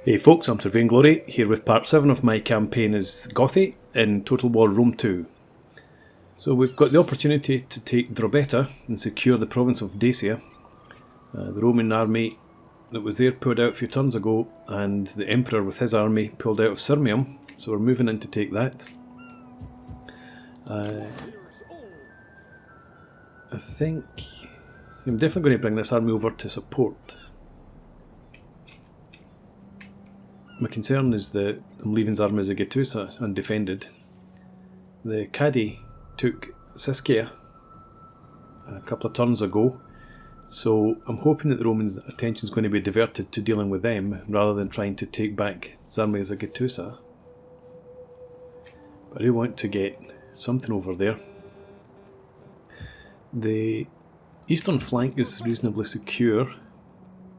Hey folks, I'm Sir Vainglory, here with part 7 of my campaign as Gothi in Total War Rome 2. So we've got the opportunity to take Drobeta and secure the province of Dacia. The Roman army that was there pulled out a few turns ago, and the Emperor with his army pulled out of Sirmium, so we're moving in to take that. I think I'm definitely going to bring this army over to support. My concern is that I'm leaving Zarmazagatusa undefended. The Kaby took Siskia a couple of turns ago, so I'm hoping that the Romans' attention is going to be diverted to dealing with them rather than trying to take back Zarmazagatusa. But I do want to get something over there. The eastern flank is reasonably secure.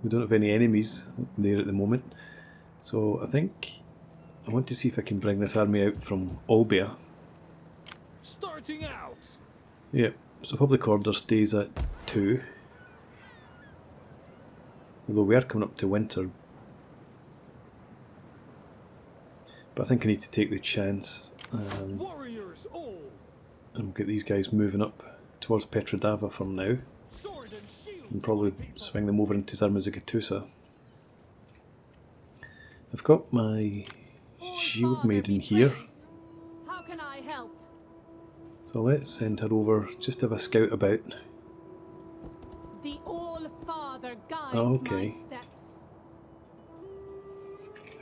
We don't have any enemies there at the moment. So I think I want to see if I can bring this army out from Olbia. Starting out. Yeah, so public order stays at 2. Although we are coming up to winter. But I think I need to take the chance Warriors all. and get these guys moving up towards Petrodava for now. Sword and shield. And probably swing them over into Zarmazagatusa. I've got my shield maiden here, How can I help? so let's send her over just to have a scout about. The All-Father guides Okay. my steps.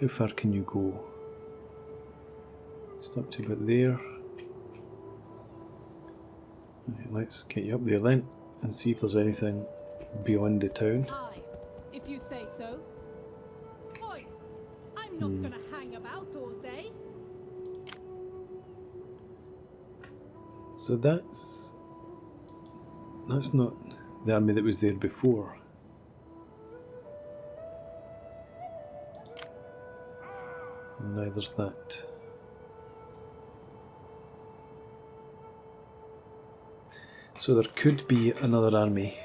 How far can you go? Stop to about there. Right, let's get you up there then and see if there's anything beyond the town. Aye, if you say so. Oi, I'm not gonna hang about all day. So that's not the army that was there before. Neither's that. So there could be another army.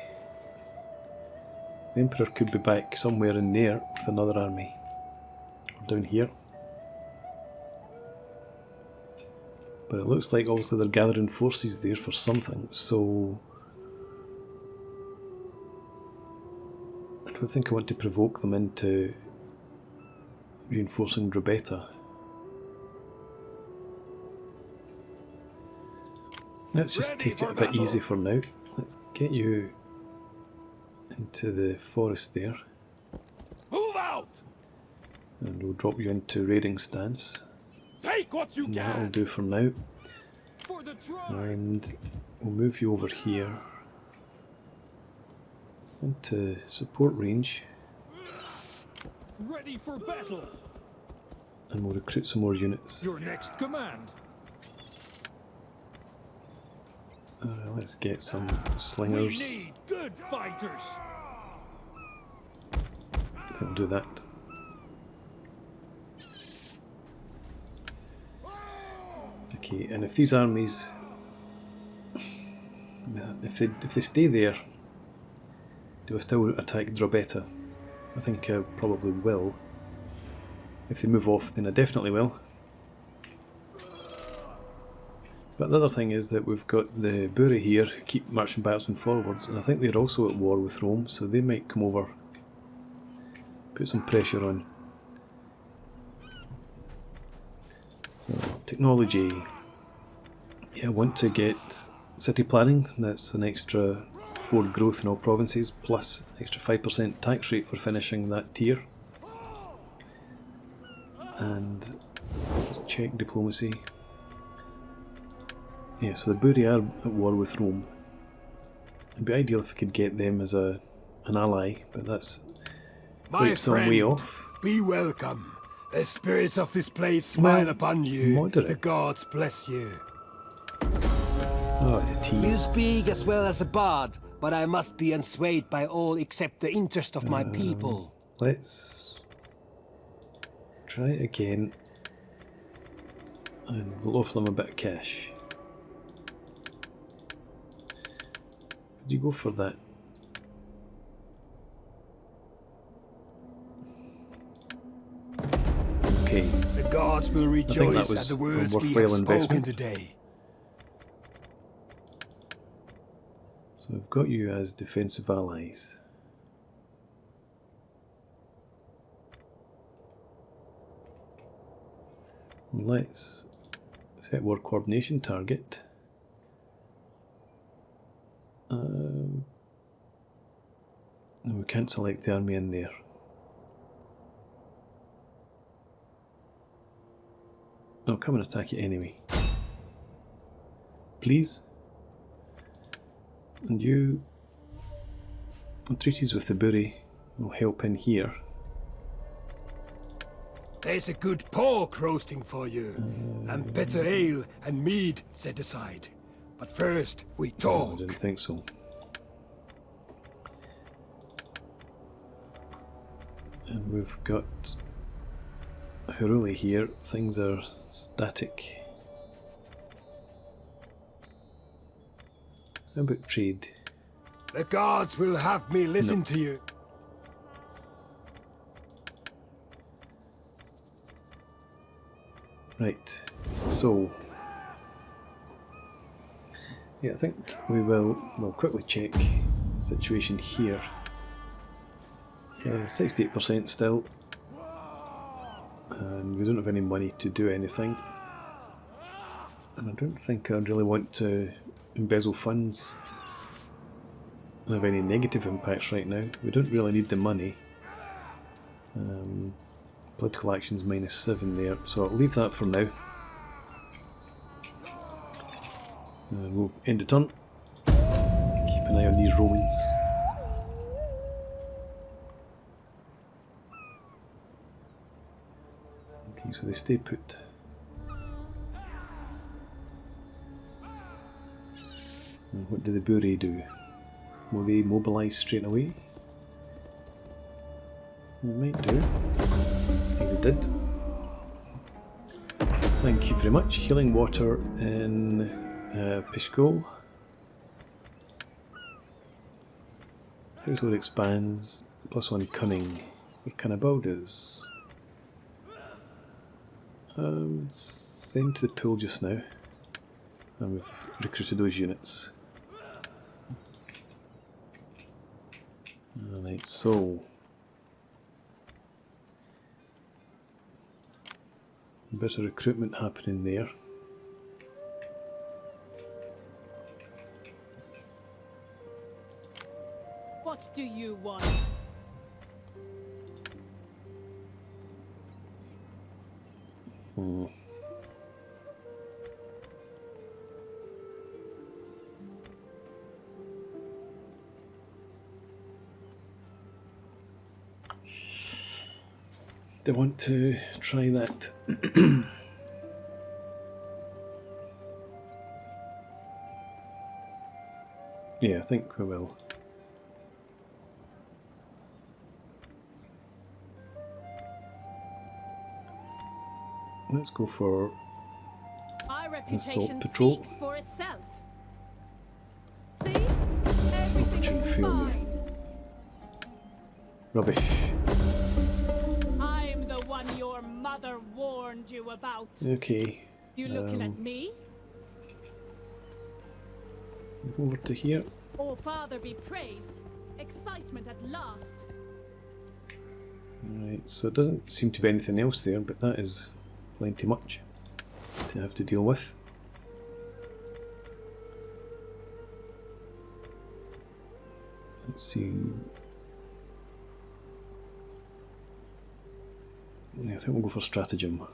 The Emperor could be back somewhere in there with another army. Or down here. But it looks like also they're gathering forces there for something, so I don't think I want to provoke them into reinforcing Drobeta. Let's just take it a bit easy for now. Let's get you into the forest there. Move out. And we'll drop you into raiding stance. Take what you And that'll can. do for now. For the tribe. And we'll move you over here into support range. Ready for battle. And we'll recruit some more units. Your next command. Let's get some We slingers. need good fighters. I think we'll do that. Okay, and if these armies, if they stay there, do I still attack Drobeta? I think I probably will. If they move off, then I definitely will. But the other thing is that we've got the Buri here who keep marching backwards and forwards, and I think they're also at war with Rome, so they might come over, put some pressure on. So, technology. Yeah, I want to get city planning, that's an extra 4 growth in all provinces, plus an extra 5% tax rate for finishing that tier. And just check diplomacy. Yeah, so the Buri are at war with Rome. It'd be ideal if we could get them as an ally, but that's quite some way off. Be welcome. The spirits of this place smile upon you. moderate. The gods bless you. Oh, the You tease. speak as well as a bard, but I must be unswayed by all except the interest of my people. Let's try it again. And we'll offer them a bit of cash. Would you go for that? Okay. The gods will think that rejoice was at the a words we have worthwhile spoken investment. today. So we've got you as defensive allies. Let's set war coordination target. And we can't select the army in there. Oh, come and attack it anyway. Please. And you... treaties with the Buri will help in here. There's a good pork roasting for you, and better ale and mead set aside. But first, we Oh, I talk. didn't think so. And we've got Hiruli here. Things are static. How about trade? The gods will have me listen No. to you. Right, so yeah, I think we'll quickly check the situation here. So 68% still, and we don't have any money to do anything, and I don't think I really want to embezzle funds and have any negative impacts right now. We don't really need the money. Political actions -7 there, so I'll leave that for now. And we'll end the turn. Keep an eye on these Romans. Okay, so they stay put. And what do the Buri do? Will they mobilise straight away? They might do. They did. Thank you very much. Healing water in Pishkol. Household expands. +1 cunning for Cannibalders. Send to the pool just now. And we've recruited those units. Alright, so a bit of recruitment happening there. What do you want? Do I want to try that? Yeah, I think we will. Let's go for My assault reputation patrol. speaks for itself. See? Everything Opportune is failure. fine. Rubbish. I'm the one your mother warned you about. Okay. You looking at me? Over to here. Oh, Father be praised. Excitement at last. Right, so it doesn't seem to be anything else there, but that is plenty much to have to deal with. Let's see. Yeah, I think we'll go for stratagem.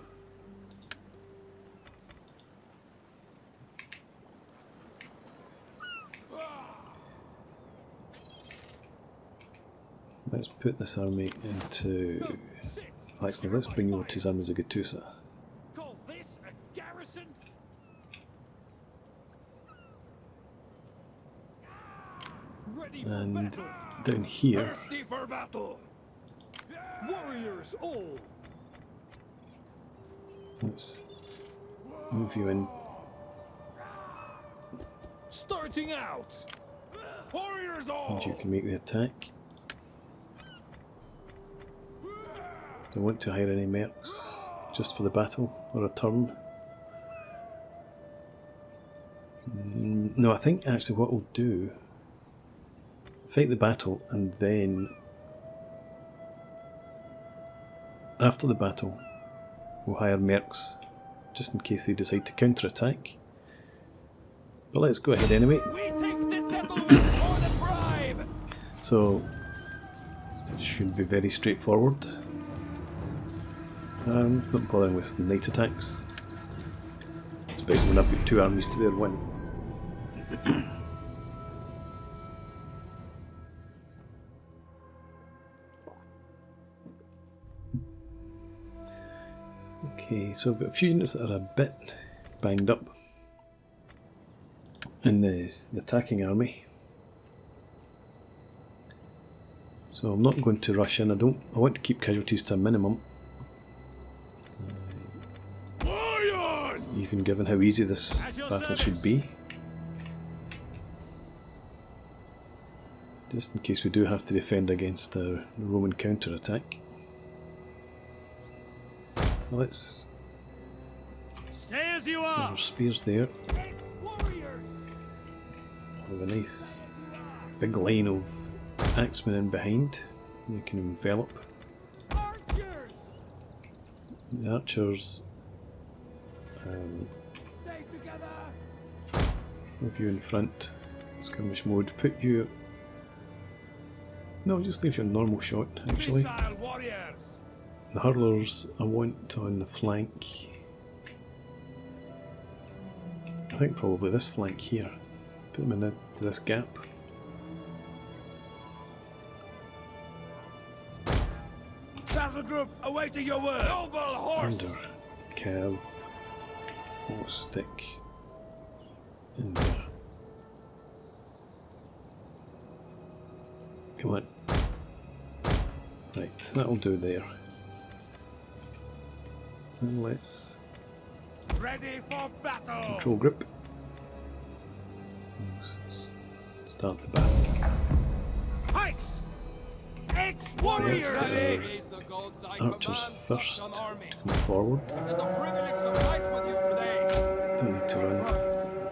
Let's put this army into... Actually, let's bring over to Zamazagatusa. Call this a garrison? Ready for And battle. down here, Thirsty for battle. Warriors all. let's move you in. Starting out. Warriors all. And you can make the attack. Don't want to hire any mercs just for the battle or a turn? No, I think actually what we'll do, fight the battle and then after the battle we'll hire mercs just in case they decide to counter-attack. But let's go ahead anyway. So it should be very straightforward. Not bothering with night attacks, especially when I've got 2 armies to their 1. Okay, so I've got a few units that are a bit banged up in the attacking army. So I'm not going to rush in. I want to keep casualties to a minimum. Even given how easy this battle should be. Just in case we do have to defend against a Roman counter-attack. So let's... Stay as you are. There's spears there. Have a nice big line of axemen in behind. You can envelop. The archers... Move you in front, skirmish mode, put you... No, just leave you on normal shot actually. The hurlers I want on the flank. I think probably this flank here. Put them into this gap. Battle group, awaiting your word. Noble horse. Under Cav. ASUSTeK in there. Come on. Right, that'll do there. And let's ready for battle. Control group. Start the battle. Pikes! Ex-warriors! Archers first to come forward. Don't need to run.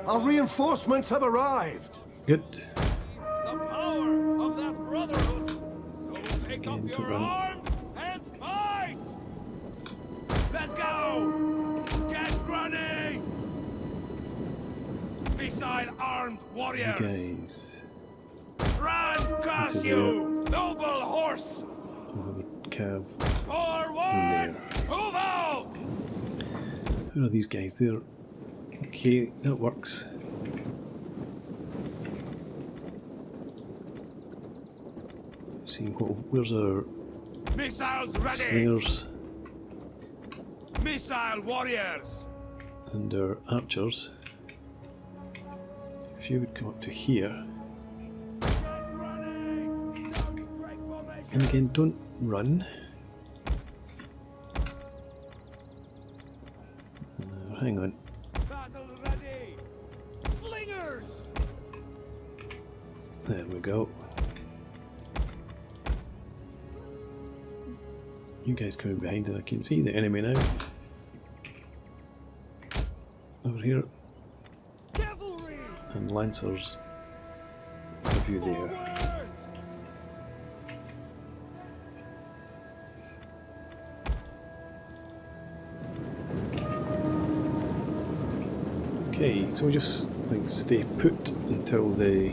Our reinforcements have arrived. Good. The power of that brotherhood. So take up your arms and fight! Let's go! Get running! Beside armed warriors! You guys. Run, curse you! Noble horse! I'll have a Cav Forward! in there. Move out! Who are these guys? They're... Okay, that works. Let's see, where's our Missiles ready! slingers Missile warriors! and our archers? If you would come up to here. And again, don't run. Hang on. Battle ready! Slingers! There we go. You guys coming behind and I can see the enemy now. Over here. Cavalry! And lancers have you there. Forward! Okay, so we just like stay put until the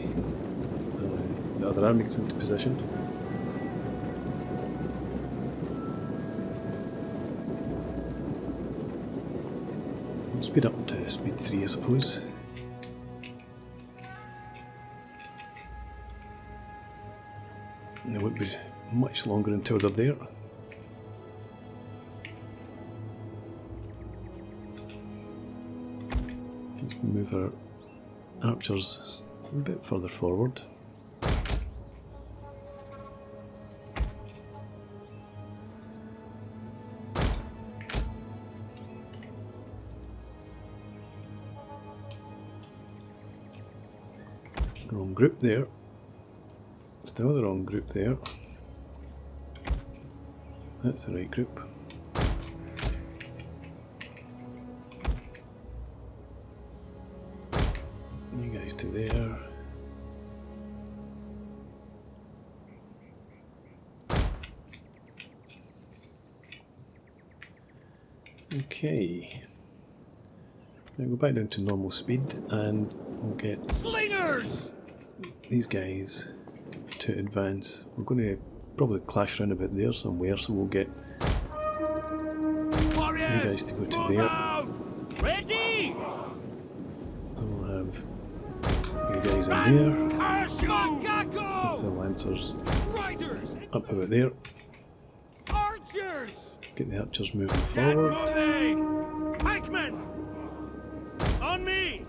other army gets into position. We'll speed up to speed 3, I suppose. And it won't be much longer until they're there. Let's move our archers a bit further forward. Wrong group there. Still the wrong group there. That's the right group. Okay. Now go back down to normal speed and we'll get Slingers! these guys to advance. We're going to probably clash around a bit there somewhere, so we'll get you guys to go to there. Ready! And we'll have you guys in there with the lancers Riders! up about there. Archers! Get the archers moving forward. Pikemen! On me!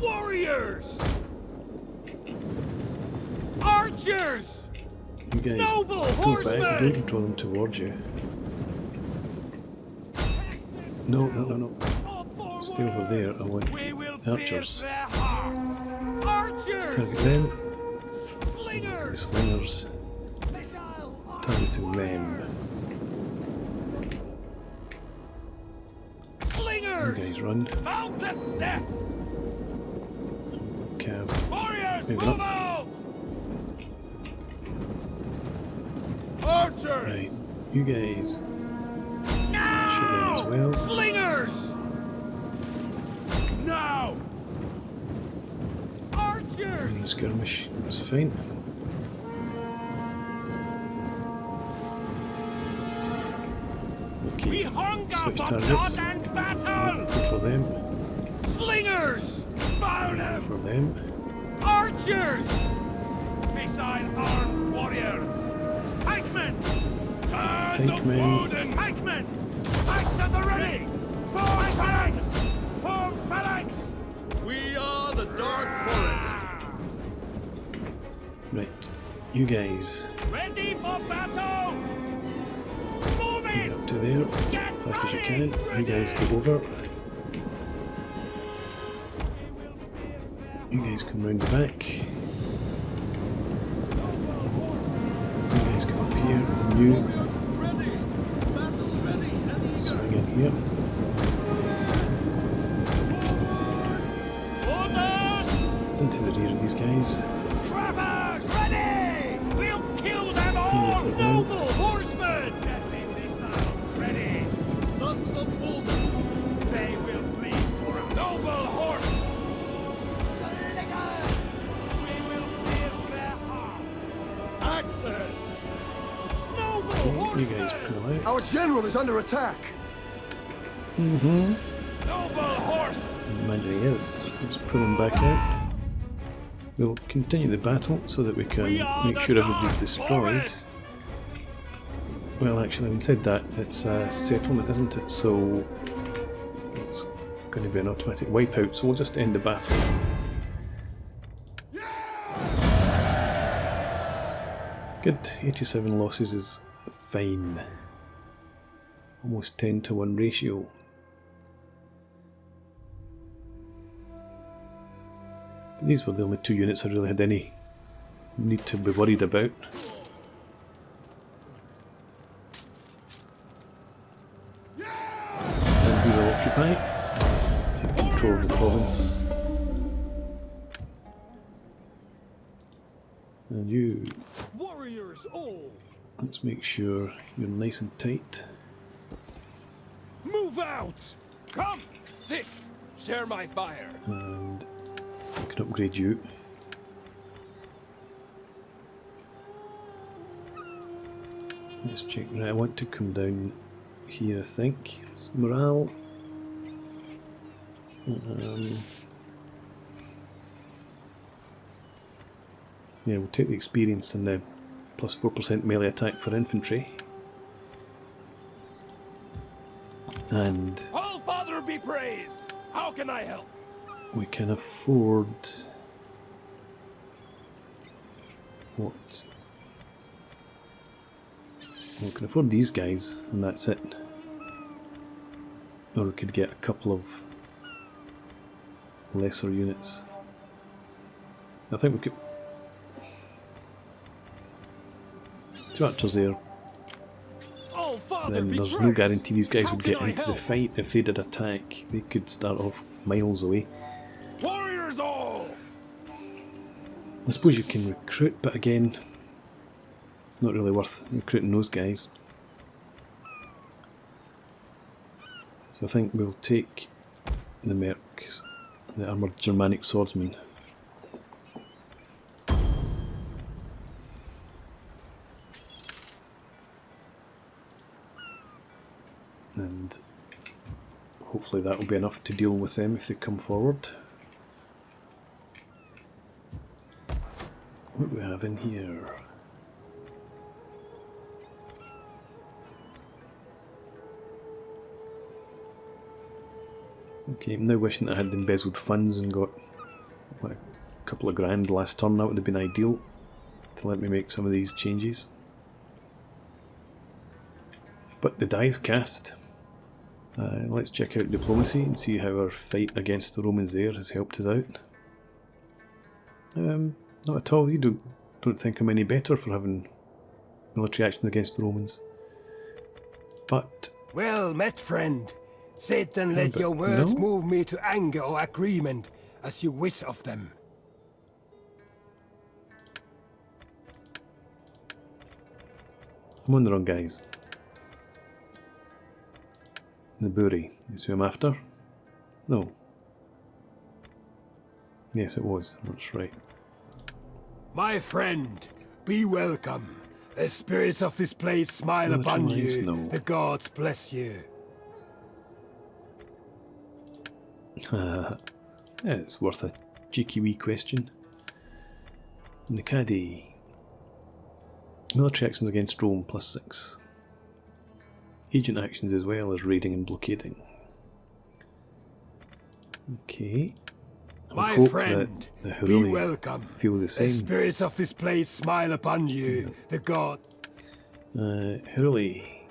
Warriors! Archers! You guys Noble go horsemen! back, don't draw them towards you. No, no, no, no. Stay over there. I want archers. Archers! Target them. The Slingers! slingers. Targeting them. You Slingers! guys run. Mount at death! Cav. Warriors, Moving move up. out! Archers! Right. You guys shoot them as well. Slingers! Now! In Archers! the skirmish. That's fine. We Okay. hunger Switch for targets. blood and battle! Go for them. Slingers! Fire them! For them. Archers! Missile armed warriors! Pikemen! Sons of Pikemen. Woden! Pikemen! Pikes at the ready! Form phalanx! Form phalanx! We are the Dark Forest! Right. You guys Ready for battle! Move get it! up to there. Get Fast as you ready! can. You guys go over. You guys come round the back. You guys come up here, and you swing in here. Orders! Into the rear of these guys. Scrappers! Ready! We'll kill them all! for them. Noble horsemen! Deadly missile ready! Sons of Woden! They will bleed for us! Noble horse! Slingers! We will pierce their hearts! Axes! Noble Okay, you horsemen! guys pull out. Our general is under attack. Noble horse! Imagine he is. Let's pull him back out. We'll continue the battle so that we can We are make the sure everybody's Dark destroyed. Forest! Well, actually, having said that, it's a settlement, isn't it? So it's going to be an automatic wipeout. So we'll just end the battle. Good. 87 losses is fine. Almost 10-to-1 ratio. But these were the only two units I really had any need to be worried about. And we will occupy. Take control of the province. And you, Warriors all! let's make sure you're nice and tight. Move out! Come! Sit! Share my fire! And I can upgrade you. Let's check. Right, I want to come down here, I think. It's morale. Yeah, we'll take the experience and the plus 4% melee attack for infantry. And All Father be praised! How can I help? we can afford what? We can afford these guys, and that's it. Or we could get a couple of lesser units. I think we've got two archers there. All Father Then be there's no praised! guarantee these guys How would can get I into the help? fight. If they did attack, they could start off miles away. Warriors all! I suppose you can recruit, but again, it's not really worth recruiting those guys. So I think we'll take the mercs, the armoured Germanic swordsmen. And hopefully that will be enough to deal with them if they come forward. What do we have in here? Okay, I'm now wishing that I had embezzled funds and got like, a couple of grand last turn. That would have been ideal to let me make some of these changes. But the die is cast. Let's check out diplomacy and see how our fight against the Romans there has helped us out. Not at all. You don't think I'm any better for having military action against the Romans. But Well met, friend. Sit and let your words no. move me to anger or agreement, as you wish of them. I'm on the wrong guys. The Buri is who I'm after. No. Yes, it was. That's right. My friend, be welcome. The spirits of this place smile Military upon lines, you. no. The gods bless you. Yeah, it's worth a cheeky wee question. Nikadi. Military actions against Rome +6. Agent actions as well as raiding and blockading. Okay. I would My hope friend, that the be Heruli welcome. feel the same. The spirits of this place smile upon you. The god. Heruli.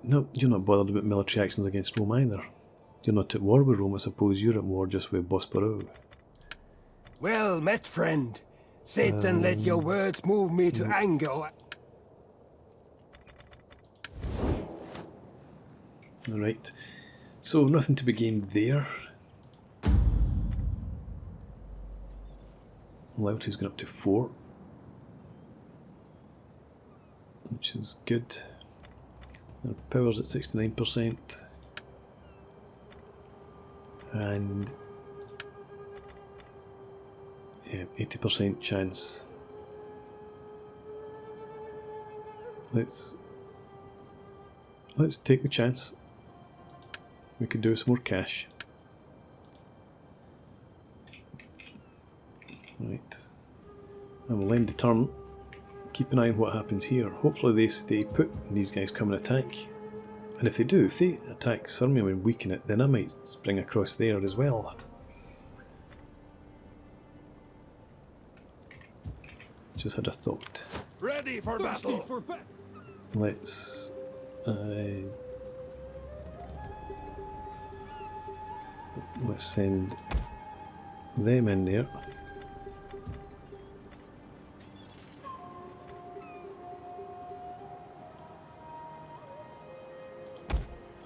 No, you're not bothered about military actions against Rome either. You're not at war with Rome, I suppose you're at war just with Bosporus. Well met, friend. Sit and let your words move me to anger or... Alright, so nothing to be gained there. Loyalty's gone up to 4, which is good. Our power's at 69%, and yeah, 80% chance. Let's take the chance. We could do some more cash. Right. I will end the turn. Keep an eye on what happens here. Hopefully they stay put and these guys come and attack. And if they do, if they attack Sirmium and weaken it, then I might spring across there as well. Just had a thought. Ready for battle. Let's send them in there.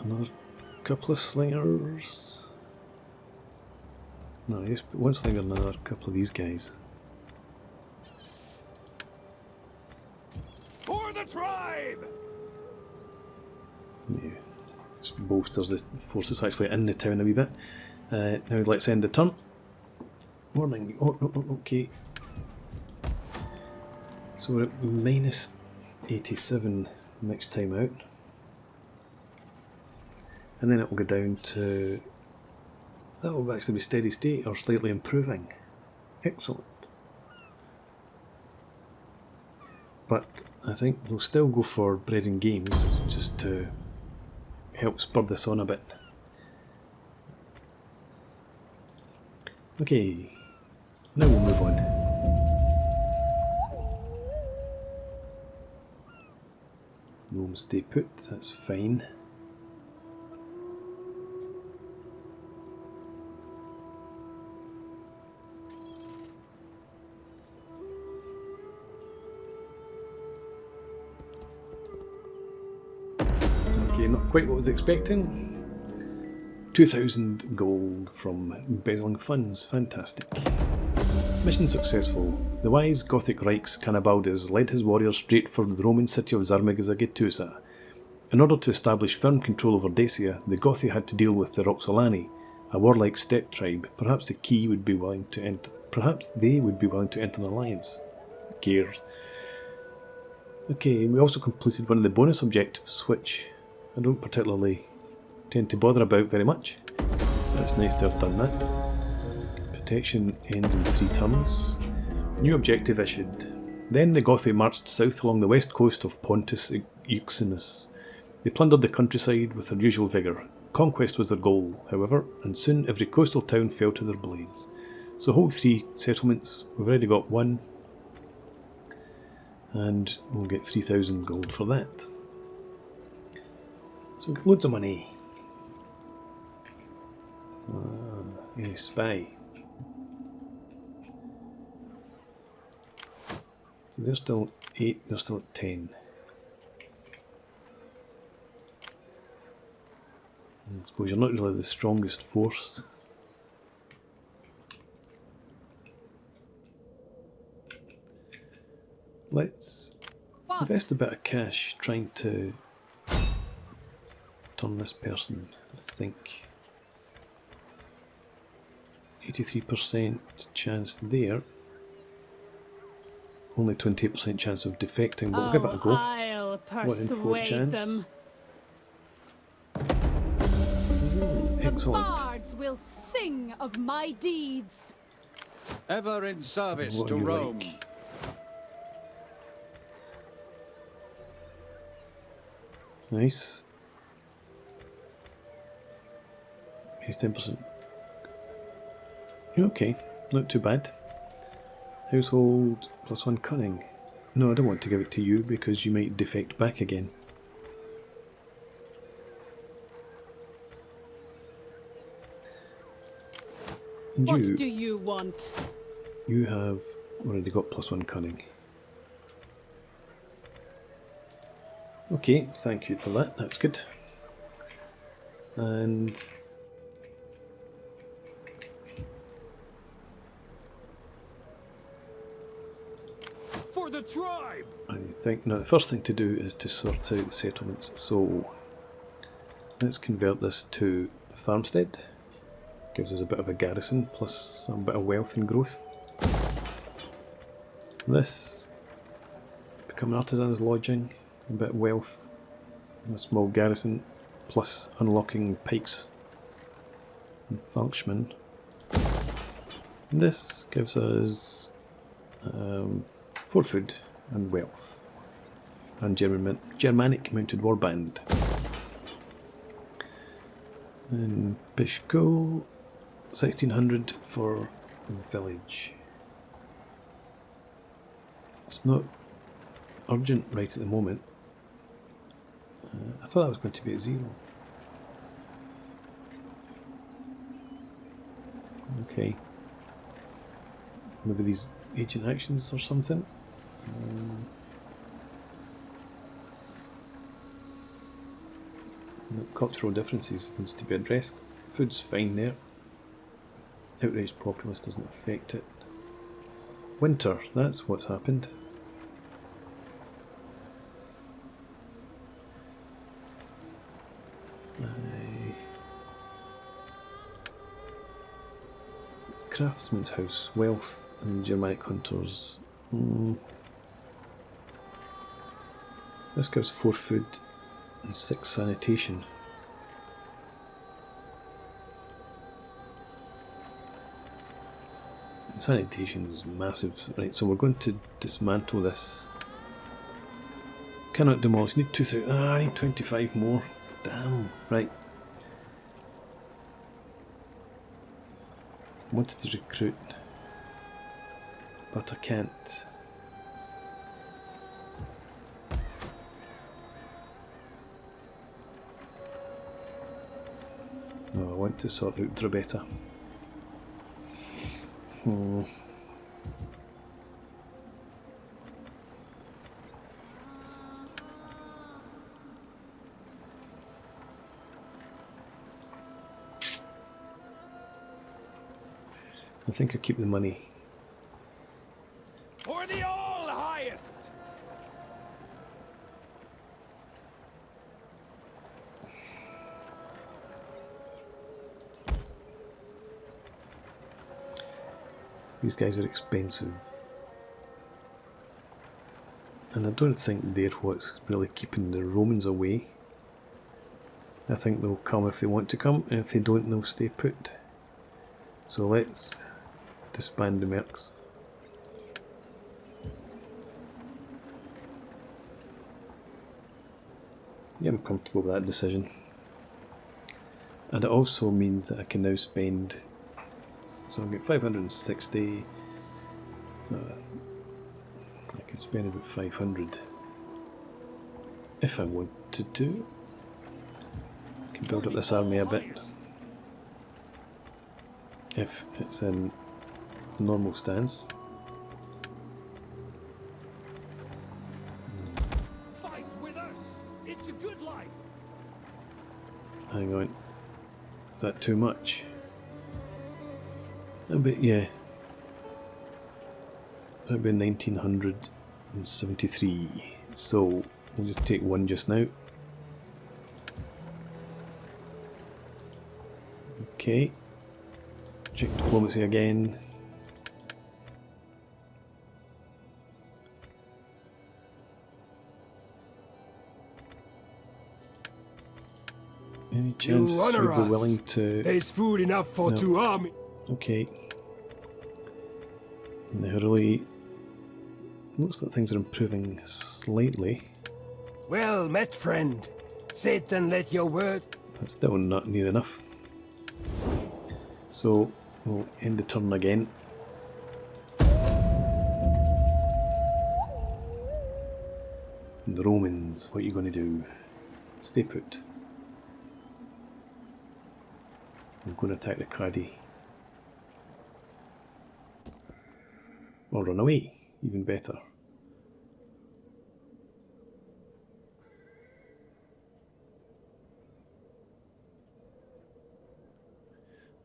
Another couple of slingers. No, just put one slinger and another couple of these guys. For the tribe! Yeah, just bolsters the force that's actually in the town a wee bit. Now let's end the turn. Warning. Oh, no, okay. So we're at minus 87 next time out. And then it will go down to... that will actually be steady state or slightly improving. Excellent. But I think we'll still go for bread and games just to help spur this on a bit. Okay, now we'll move on. Rome stay put, that's fine. Okay, not quite what I was expecting. 2,000 gold from embezzling funds, fantastic. Mission successful. The wise Gothic Reichs Canabaldes led his warriors straight for the Roman city of Zarmagazagitusa. In order to establish firm control over Dacia, the Gothi had to deal with the Roxolani, a warlike steppe tribe. Perhaps they would be willing to enter an alliance. Who cares? Okay, we also completed one of the bonus objectives, which I don't particularly tend to bother about very much. It's nice to have done that. Protection ends in 3 turns. New objective issued. Then the Gothi marched south along the west coast of Pontus Euxinus. They plundered the countryside with their usual vigour. Conquest was their goal, however, and soon every coastal town fell to their blades. So hold 3 settlements. We've already got 1. And we'll get 3,000 gold for that. So loads of money. Yeah, spy. So they're still 8, they're still at 10. I suppose you're not really the strongest force. Let's invest a bit of cash trying to turn this person, I think. 83% chance there. Only 28% chance of defecting, but we'll give it a go. I'll 1 in 4 chance. them. Excellent. The bards will sing of my deeds. Ever in service What to are you Rome. like? Nice. He's 10%. Okay, not too bad. Household +1 cunning. No, I don't want to give it to you because you might defect back again. And What do you want? You have already got +1 cunning. Okay, thank you for that, that's good. And For the tribe! I think now the first thing to do is to sort out settlements. So let's convert this to farmstead. Gives us a bit of a garrison plus some bit of wealth and growth. This become an artisan's lodging, a bit of wealth, and a small garrison plus unlocking pikes and function. And this gives us 4 food and wealth and Germanic mounted warband. And Pishko 1600 for village. It's not urgent right at the moment. I thought that was going to be at 0. Okay. Maybe these agent actions or something. Cultural differences needs to be addressed. Food's fine there. Outraged populace doesn't affect it. Winter, that's what's happened. Craftsman's house, wealth and Germanic hunters. This gives 4 food and 6 sanitation. Sanitation is massive, right? So we're going to dismantle this. Cannot demolish. Need 2,000. I need 25 more. Damn. Right. Wanted to recruit, but I can't. No, I want to sort out Drobeta. I think I keep the money. For the all highest! These guys are expensive. And I don't think they're what's really keeping the Romans away. I think they'll come if they want to come, and if they don't, they'll stay put. So let's disband the mercs. Yeah, I'm comfortable with that decision. And it also means that I can now spend, so I'll get 560, so I can spend about 500 if I wanted to. I can build up this army a bit if it's in normal stance. Fight with us. It's a good life. Hang on, is that too much? A bit, yeah. That'd be 1973. So we'll just take one just now. Okay. Check diplomacy again. Any chance You you'd honor be us. willing to... There is food enough for No. 2 armies. Okay. And they're really... Looks like things are improving slightly. Well met, friend. Sit and let your word. That's still not near enough. So we'll end the turn again. And the Romans, what are you going to do? Stay put. I'm going to attack the Kaby. Or run away, even better.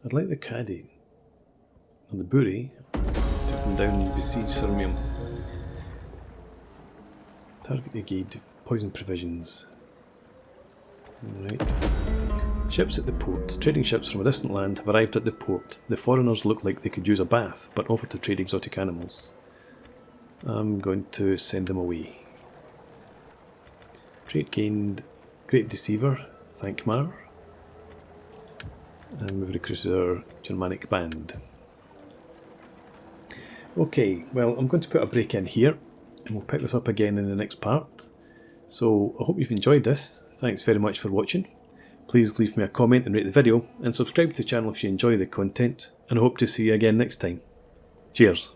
I'd like the Kaby and the Buri to come down and besiege Sirmium. Target engaged, poison provisions. Alright. Ships at the port. Trading ships from a distant land have arrived at the port. The foreigners look like they could use a bath, but offer to trade exotic animals. I'm going to send them away. Trade gained Great Deceiver, Thankmar. And we've recruited our Germanic band. Okay, well, I'm going to put a break in here, and we'll pick this up again in the next part. So I hope you've enjoyed this. Thanks very much for watching. Please leave me a comment and rate the video, and subscribe to the channel if you enjoy the content, and I hope to see you again next time. Cheers.